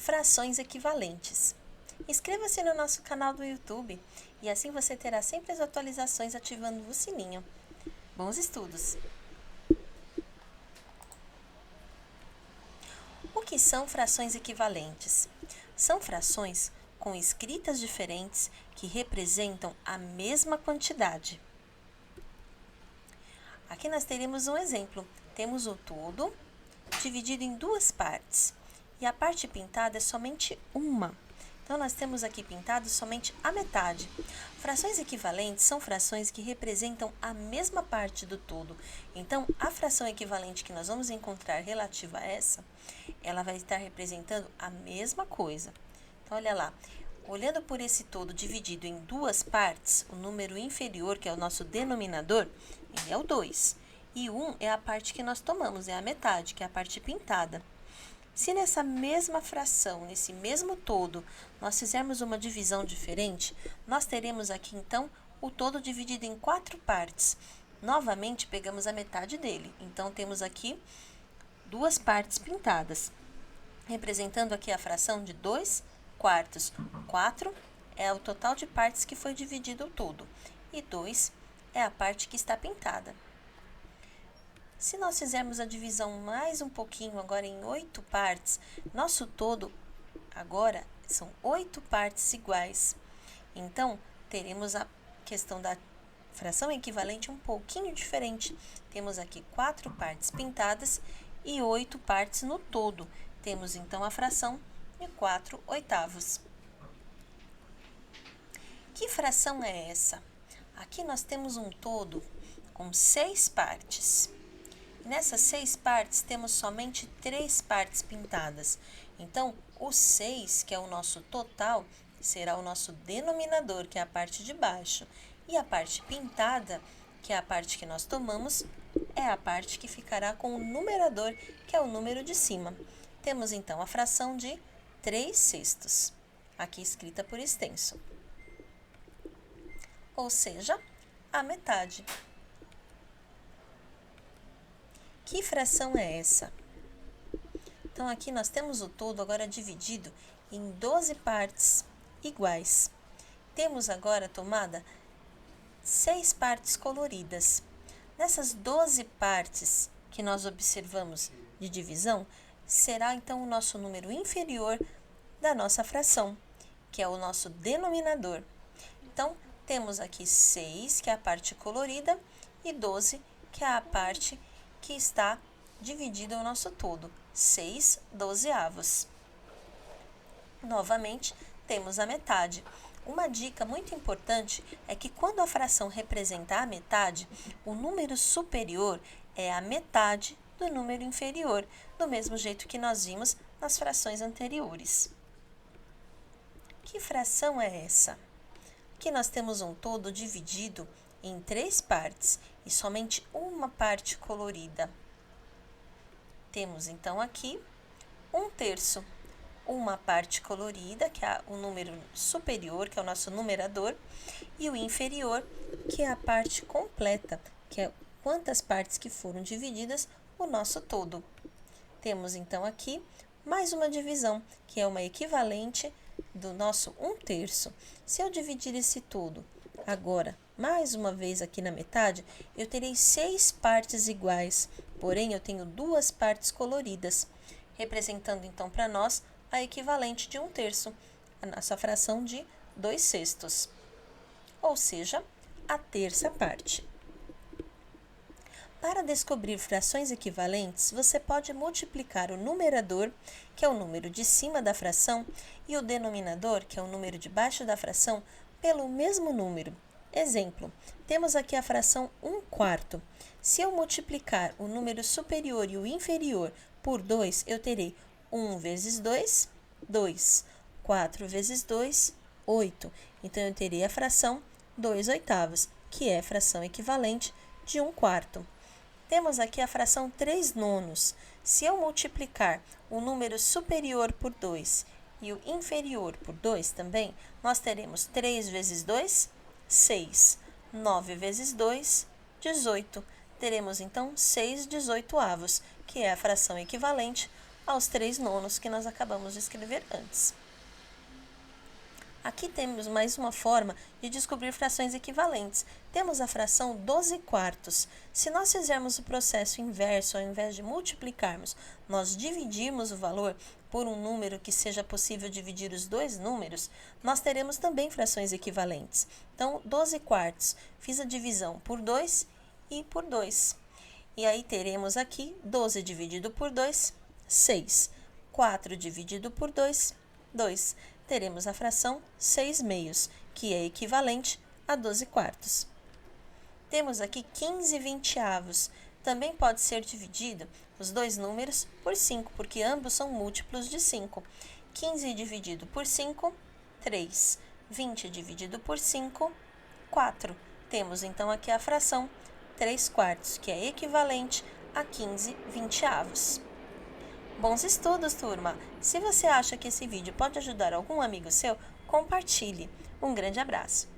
frações equivalentes. Inscreva-se no nosso canal do YouTube e assim você terá sempre as atualizações ativando o sininho. Bons estudos! O que são frações equivalentes? São frações com escritas diferentes que representam a mesma quantidade. Aqui nós teremos um exemplo. Temos o todo dividido em duas partes e a parte pintada é somente uma. Então, nós temos aqui pintado somente a metade. Frações equivalentes são frações que representam a mesma parte do todo. Então, a fração equivalente que nós vamos encontrar relativa a essa, ela vai estar representando a mesma coisa. Então, olha lá. Olhando por esse todo dividido em duas partes, o número inferior, que é o nosso denominador, ele é o 2. E o 1 é a parte que nós tomamos, é a metade, que é a parte pintada. Se nessa mesma fração, nesse mesmo todo, nós fizermos uma divisão diferente, nós teremos aqui, então, o todo dividido em 4 partes. Novamente, pegamos a metade dele. Então, temos aqui duas partes pintadas, representando aqui a fração de 2 quartos. 4 é o total de partes que foi dividido o todo, e 2 é a parte que está pintada. Se nós fizermos a divisão mais um pouquinho, agora em 8 partes, nosso todo agora são 8 partes iguais. Então, teremos a questão da fração equivalente um pouquinho diferente. Temos aqui 4 partes pintadas e 8 partes no todo. Temos, então, a fração de 4/8. Que fração é essa? Aqui nós temos um todo com 6 partes. Nessas 6 partes, temos somente 3 partes pintadas. Então, o 6, que é o nosso total, será o nosso denominador, que é a parte de baixo. E a parte pintada, que é a parte que nós tomamos, é a parte que ficará com o numerador, que é o número de cima. Temos, então, a fração de 3/6, aqui escrita por extenso. Ou seja, a metade. Que fração é essa? Então, aqui nós temos o todo agora dividido em 12 partes iguais. Temos agora tomada 6 partes coloridas. Nessas 12 partes que nós observamos de divisão, será então o nosso número inferior da nossa fração, que é o nosso denominador. Então, temos aqui 6, que é a parte colorida, e 12, que é a parte que está dividido o nosso todo, 6/12. Novamente, temos a metade. Uma dica muito importante é que quando a fração representa a metade, o número superior é a metade do número inferior, do mesmo jeito que nós vimos nas frações anteriores. Que fração é essa? Aqui nós temos um todo dividido em 3 partes e somente uma parte colorida. Temos então aqui 1/3, uma parte colorida, que é o número superior, que é o nosso numerador, e o inferior, que é a parte completa, que é quantas partes que foram divididas o nosso todo. Temos então aqui mais uma divisão, que é uma equivalente do nosso 1/3. Se eu dividir esse todo agora, mais uma vez aqui na metade, eu terei 6 partes iguais, porém eu tenho 2 partes coloridas, representando então para nós a equivalente de 1/3, a nossa fração de 2/6, ou seja, a terça parte. Para descobrir frações equivalentes, você pode multiplicar o numerador, que é o número de cima da fração, e o denominador, que é o número de baixo da fração, pelo mesmo número. Exemplo, temos aqui a fração 1/4. Se eu multiplicar o número superior e o inferior por 2, eu terei 1 vezes 2, 2. 4 vezes 2, 8. Então, eu terei a fração 2/8, que é a fração equivalente de 1/4. Temos aqui a fração 3/9. Se eu multiplicar o número superior por 2 e o inferior por 2 também, nós teremos 3 vezes 2, 6. 9 vezes 2, 18. Teremos, então, 6/18, que é a fração equivalente aos 3/9 que nós acabamos de escrever antes. Aqui temos mais uma forma de descobrir frações equivalentes. Temos a fração 12/4. Se nós fizermos o processo inverso, ao invés de multiplicarmos, nós dividirmos o valor por um número que seja possível dividir os dois números, nós teremos também frações equivalentes. Então, 12/4, fiz a divisão por 2 e por 2. E aí teremos aqui 12 dividido por 2, 6. 4 dividido por 2, 2. Teremos a fração 6/2, que é equivalente a 12/4. Temos aqui 15/20. Também pode ser dividido os dois números por 5, porque ambos são múltiplos de 5. 15 dividido por 5, 3. 20 dividido por 5, 4. Temos então aqui a fração 3/4, que é equivalente a 15/20. Bons estudos, turma! Se você acha que esse vídeo pode ajudar algum amigo seu, compartilhe. Um grande abraço!